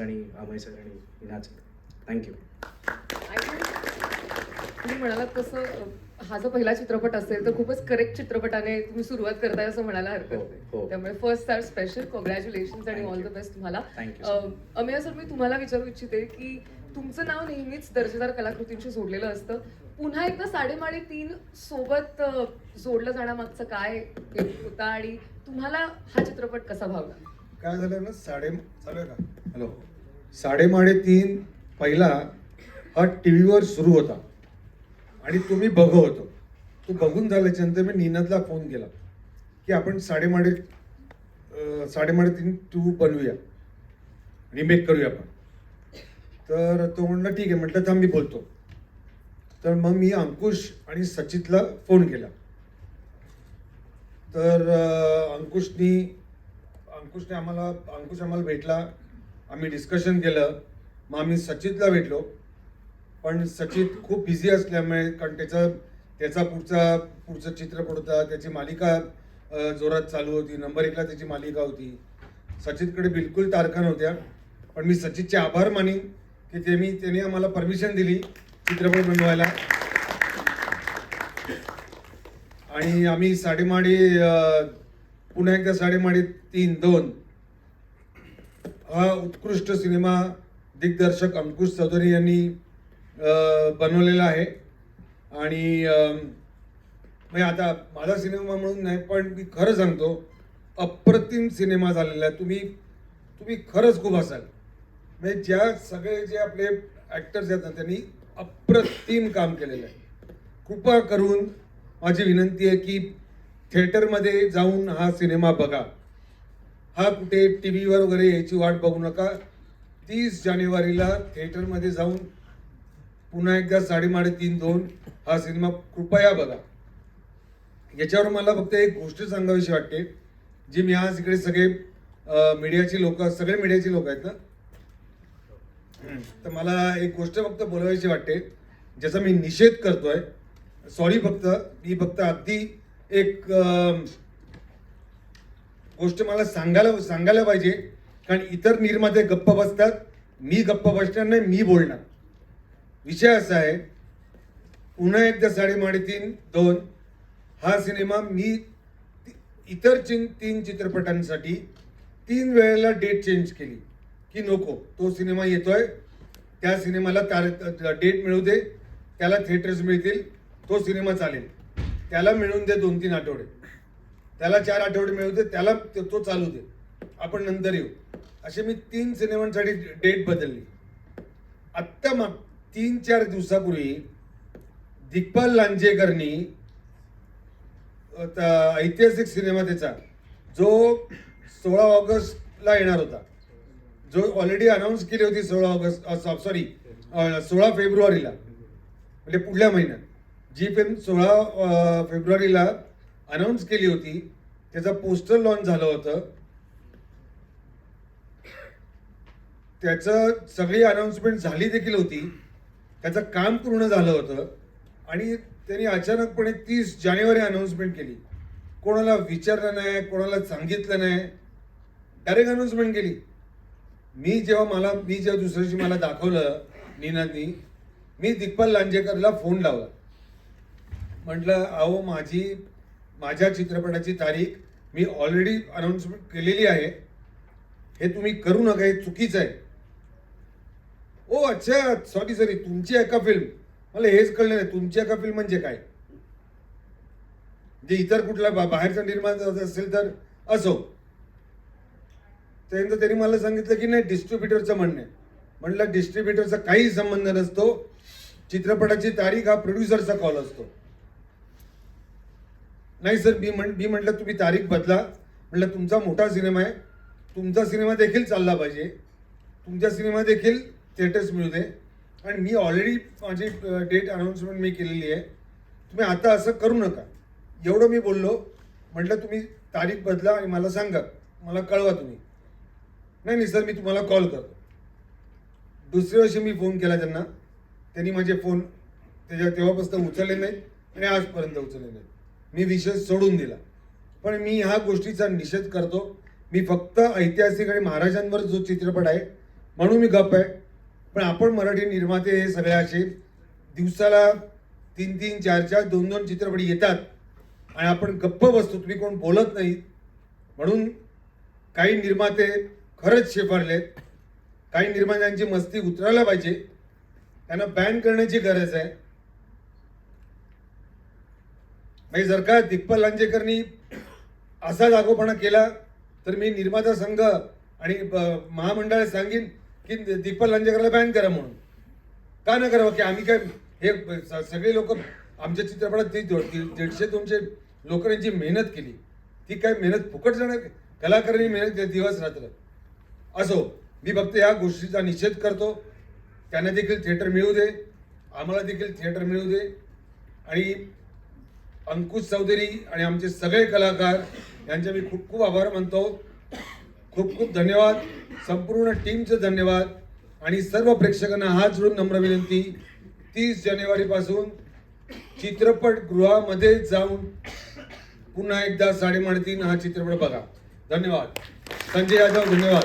आणि अमय सर आणि इनाज थँक्यू. तुम्ही म्हणालात तसं हा जो पहिला चित्रपट असेल तर खूपच करेक्ट चित्रपटाने तुम्ही सुरुवात करताय असं म्हणायला हरकत हो, हो. नाही. त्यामुळे फर्स्ट स्टार स्पेशल कॉंग्रॅच्युलेशन्स आणि Thank all you. The best तुम्हाला. Thank you so much. Amey sir, मी तुम्हाला विचारू इच्छिते की तुमचं नाव नेहमीच दर्जेदार कलाकृतींशी जोडलेलं असतं. पुन्हा एकदा साडेमाडे 3 सोबत जोडलं जाण्यामागचं काय हेतू होता आणि तुम्हाला हा चित्रपट कसा भावला? काय झालं ना चालू आहे का? हॅलो. साडेमाडे 3 पहिला हा टी व्हीवर सुरू होता आणि तुम्ही बघत होतो. तो बघून झाल्याच्यानंतर मी नीनादला फोन केला की आपण साडेमाडे 3 2 बनवूया, रिमेक करूया आपण. तर तो म्हणला ठीक आहे. म्हटलं थांब मी बोलतो. तर मग मी अंकुश आणि सचितला फोन केला. तर अंकुश आम्हाला भेटला. आम्ही डिस्कशन केलं. मग आम्ही सचितला भेटलो. पण सचित खूप बिझी असल्यामुळे, कारण त्याचा पुढचा चित्रपट होता, त्याची मालिका जोरात चालू होती. नंबर 1ला त्याची मालिका होती. सचितकडे बिलकुल तारखा नव्हत्या. पण मी सचितचे आभार मानीन की त्याने आम्हाला परमिशन दिली चित्रपट बनवायला. आणि आम्ही पुन्हा एकदा साडेमाडे 3 2 हा उत्कृष्ट सिनेमा दिग्दर्शक अंकुश चौधरी यांनी बनवलेला आहे. आणि म्हणजे आता माझा सिनेमा म्हणून नाही, पण मी खरं सांगतो अप्रतिम सिनेमा झालेला आहे. तुम्ही खरंच खूप हसाल. म्हणजे सगळे जे आपले ॲक्टर्स आहेत ना, त्यांनी अप्रतिम काम केलेलं आहे. कृपा करून माझी विनंती आहे की थिएटरमध्ये जाऊन हा सिनेमा बघा. हा कुठे टी व्हीवर वगैरे याची वाट बघू नका. 30 जानेवारीला थिएटरमध्ये जाऊन पुन्हा एकदा साडेमाडे 3 2 हा सिनेमा कृपया बघा. याच्यावर मला फक्त एक गोष्ट सांगावीशी वाटते, जी मी आज इकडे सगळे मीडियाची लोक आहेत ना, तर मला एक गोष्ट फक्त बोलावायची वाटते, ज्याचा मी निषेध करतोय. सॉरी, मी फक्त अगदी एक गोष्ट मला सांगायला पाहिजे, कारण इतर निर्माते गप्प बसतात. मी गप्प बसणार नाही, मी बोलणार. विषय असा आहे, पुन्हा एकदा साडेमाडे 3 2 हा सिनेमा मी इतर 3 चित्रपटांसाठी 3 वेळेला डेट चेंज केली की नको, तो सिनेमा येतोय, त्या सिनेमाला डेट मिळू दे, त्याला थिएटर्स मिळतील, तो सिनेमा चालेल. त्याला मिळून दे 2-3 आठवडे, त्याला 4 आठवडे मिळू दे, त्याला तो चालू दे, आपण नंतर येऊ. असे मी 3 सिनेमांसाठी डेट बदलली. आत्ता मग 3-4 दिवसापूर्वी दिग्पाल लांजेकरनी ऐतिहासिक सिनेमा त्याचा, जो 16 ऑगस्टला येणार होता, जो ऑलरेडी अनाऊन्स केली होती 16 फेब्रुवारीला, म्हणजे पुढल्या महिन्यात जी फिल्म 16 फेब्रुवारीला अनाऊन्स केली होती, त्याचा पोस्टर लॉन्च झालं होतं. त्याचं सगळी अनाऊन्समेंट झाली देखील होती, त्याचं काम पूर्ण झालं होतं. आणि त्यांनी अचानकपणे 30 जानेवारी अनाऊन्समेंट केली. कोणाला विचारलं नाही, कोणाला सांगितलं नाही, डायरेक्ट अनाऊन्समेंट केली. मी जेव्हा दुसऱ्या दिवशी मला दाखवलं नीनादनी, मी दिग्पाल लांजेकरला फोन लावला. म्हटलं, अहो माझ्या चित्रपटाची तारीख मी ऑलरेडी अनाऊन्समेंट केलेली आहे, हे तुम्ही करू नका, हे चुकीचं आहे. ओ अच्छा, सॉरी तुमची आहे का फिल्म? मला हेच कळलं नाही, तुमची आहे का फिल्म म्हणजे काय? जे इतर कुठला बाहेरचा निर्माण असेल तर असो. त्यानंतर त्यांनी मला सांगितलं की नाही, डिस्ट्रीब्युटरचं म्हणणं आहे. म्हटलं डिस्ट्रीब्युटरचा काही संबंध नसतो, चित्रपटाची तारीख हा प्रोड्युसरचा कॉल असतो. नाही सर, मी म्हटलं तुम्ही तारीख बदला. म्हटलं तुमचा मोठा सिनेमा आहे, तुमचा सिनेमा देखील चालला पाहिजे, तुमचा सिनेमा देखील थिएटर्स मिळू दे. आणि मी ऑलरेडी माझी डेट अनाऊन्समेंट मी केलेली आहे, तुम्ही आता असं करू नका, एवढं मी बोललो. म्हटलं तुम्ही तारीख बदला आणि मला सांगा, मला कळवा तुम्ही. नाही सर, मी तुम्हाला कॉल करतो. दुसऱ्या वर्षी मी फोन केला त्यांना, त्यांनी माझे फोन तेव्हापासून उचलले नाहीत आणि आजपर्यंत उचलले नाहीत. मी विषय सोडून दिला. पण मी ह्या गोष्टीचा निषेध करतो. मी फक्त ऐतिहासिक आणि महाराजांवर जो चित्रपट आहे म्हणून मी गप्प आहे. पण आपण मराठी निर्माते हे सगळे असे दिवसाला 3-3, 4-4, 2-2 चित्रपट येतात आणि आपण गप्प बसतो, तुम्ही कोण बोलत नाही. म्हणून काही निर्माते खरंच शेफारलेत. काही निर्मात्यांची मस्ती उतरायला पाहिजे, त्यांना बॅन करण्याची गरज आहे. म्हणजे जर का दिग्पाल लांजेकरनी असा दाखवपणा केला तर मी निर्माता संघ आणि महामंडळाला सांगेन की दिग्पाल लांजेकरला बॅन करा म्हणून. का न करावं? की आम्ही काय हे सगळे लोक आमच्या चित्रपटात 150-200 लोकांची मेहनत केली, ती काय मेहनत फुकट जाणार? कलाकारांनी मेहनत दिवस रात्र. असो, मी फक्त या गोष्टीचा निषेध करतो. त्यांना देखील थिएटर मिळू दे, आम्हाला देखील थिएटर मिळू दे. आणि अंकुश चौधरी आणि आमचे सगळे कलाकार यांचे मी खूप खूप आभार मानतो. खूप खूप धन्यवाद. संपूर्ण टीमचं धन्यवाद. आणि सर्व प्रेक्षकांना हात जोडून नम्र विनंती, 30 जानेवारीपासून चित्रपटगृहामध्ये जाऊन पुन्हा एकदा 3:30 हा चित्रपट बघा. धन्यवाद. संजय यादव, धन्यवाद.